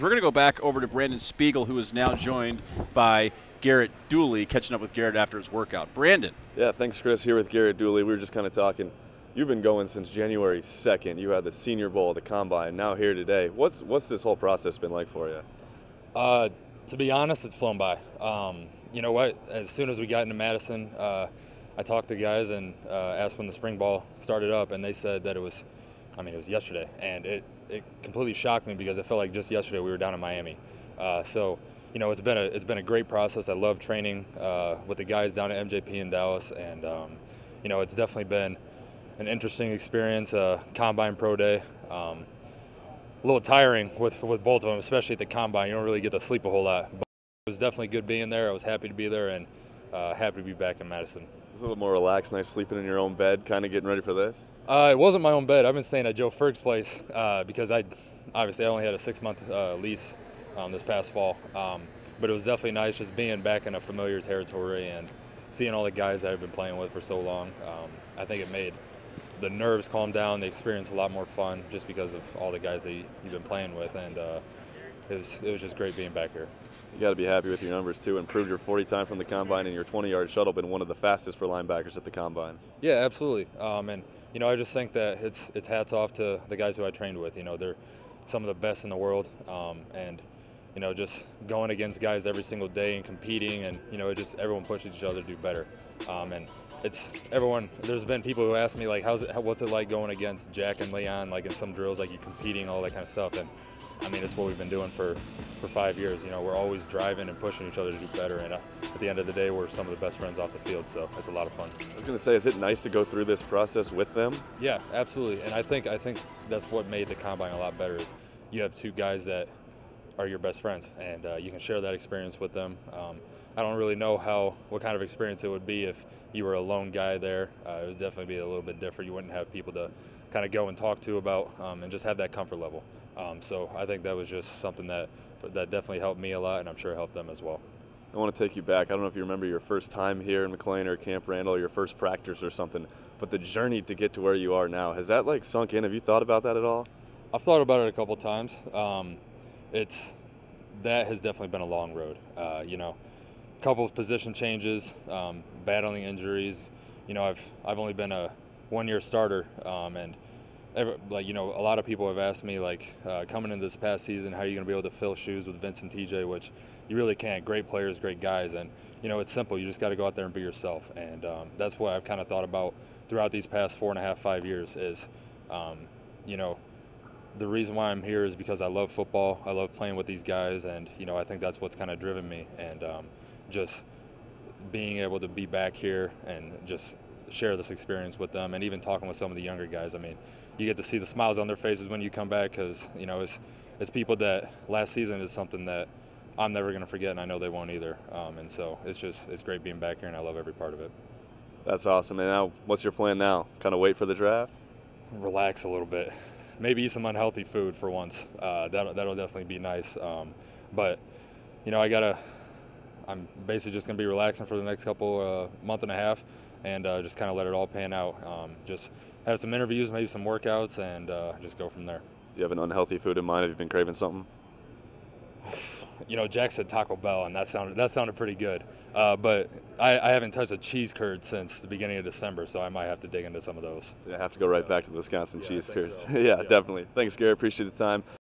We're going to go back over to Brandon Spiegel, who is now joined by Garrett Dooley, catching up with Garrett after his workout. Brandon. Yeah, thanks, Chris. Here with Garrett Dooley. We were just kind of talking. You've been going since January 2nd. You had the Senior Bowl, the Combine, now here today. What's this whole process been like for you? To be honest, it's flown by. You know what? As soon as we got into Madison, I talked to guys and asked when the spring ball started up, and they said that it was yesterday, and it completely shocked me because it felt like just yesterday we were down in Miami. So, you know, it's been a great process. I love training with the guys down at MJP in Dallas, and you know, it's definitely been an interesting experience. Combine Pro Day, a little tiring with both of them, especially at the Combine. You don't really get to sleep a whole lot. But it was definitely good being there. I was happy to be there, and happy to be back in Madison. A little more relaxed, nice sleeping in your own bed, kind of getting ready for this? It wasn't my own bed. I've been staying at Joe Ferg's place because I only had a 6-month lease this past fall. But it was definitely nice just being back in a familiar territory and seeing all the guys that I've been playing with for so long. I think it made the nerves calm down, the experience a lot more fun just because of all the guys that you've been playing with, and it was just great being back here. You got to be happy with your numbers too. Improved your 40 time from the Combine, and your 20-yard shuttle been one of the fastest for linebackers at the Combine. Yeah, absolutely. And you know, I just think that it's hats off to the guys who I trained with. You know, they're some of the best in the world, and you know, just going against guys every single day and competing, and you know, everyone pushes each other to do better. And it's everyone. There's been people who ask me like, what's it like going against Jack and Leon, like in some drills, like you're competing, all that kind of stuff. And I mean, it's what we've been doing for 5 years. You know, we're always driving and pushing each other to do better, and at the end of the day, we're some of the best friends off the field, so it's a lot of fun. I was going to say, is it nice to go through this process with them? Yeah, absolutely, and I think that's what made the Combine a lot better is you have two guys that are your best friends, and you can share that experience with them. I don't really know what kind of experience it would be if you were a lone guy there. It would definitely be a little bit different. You wouldn't have people to kind of go and talk to about and just have that comfort level. So I think that was just something that definitely helped me a lot, and I'm sure helped them as well. I want to take you back. I don't know if you remember your first time here in McLean or Camp Randall, your first practice or something, but the journey to get to where you are now, has that like sunk in? Have you thought about that at all? I've thought about it a couple times. That has definitely been a long road. You know, a couple of position changes, battling injuries. You know, I've only been a one-year starter, and you know, a lot of people have asked me, like, coming into this past season, how are you going to be able to fill shoes with Vince and TJ, which you really can't. Great players, great guys, and, you know, it's simple. You just got to go out there and be yourself, and that's what I've kind of thought about throughout these past 4.5, 5 years is, you know, the reason why I'm here is because I love football. I love playing with these guys, and, you know, I think that's what's kind of driven me, and just being able to be back here and just share this experience with them, and even talking with some of the younger guys. I mean, you get to see the smiles on their faces when you come back because, you know, it's people that last season is something that I'm never going to forget, and I know they won't either. And so it's great being back here, and I love every part of it. That's awesome. And now, what's your plan now? Kind of wait for the draft? Relax a little bit. Maybe eat some unhealthy food for once. That'll definitely be nice. But, you know, I'm basically just going to be relaxing for the next couple month and a half, and just kind of let it all pan out. Just have some interviews, maybe some workouts, and just go from there. Do you have an unhealthy food in mind? Have you been craving something? You know, Jack said Taco Bell, and that sounded pretty good. But I haven't touched a cheese curd since the beginning of December, so I might have to dig into some of those. Yeah, I have to go right back to the Wisconsin cheese curds. So. Yeah, definitely. Thanks, Gary. Appreciate the time.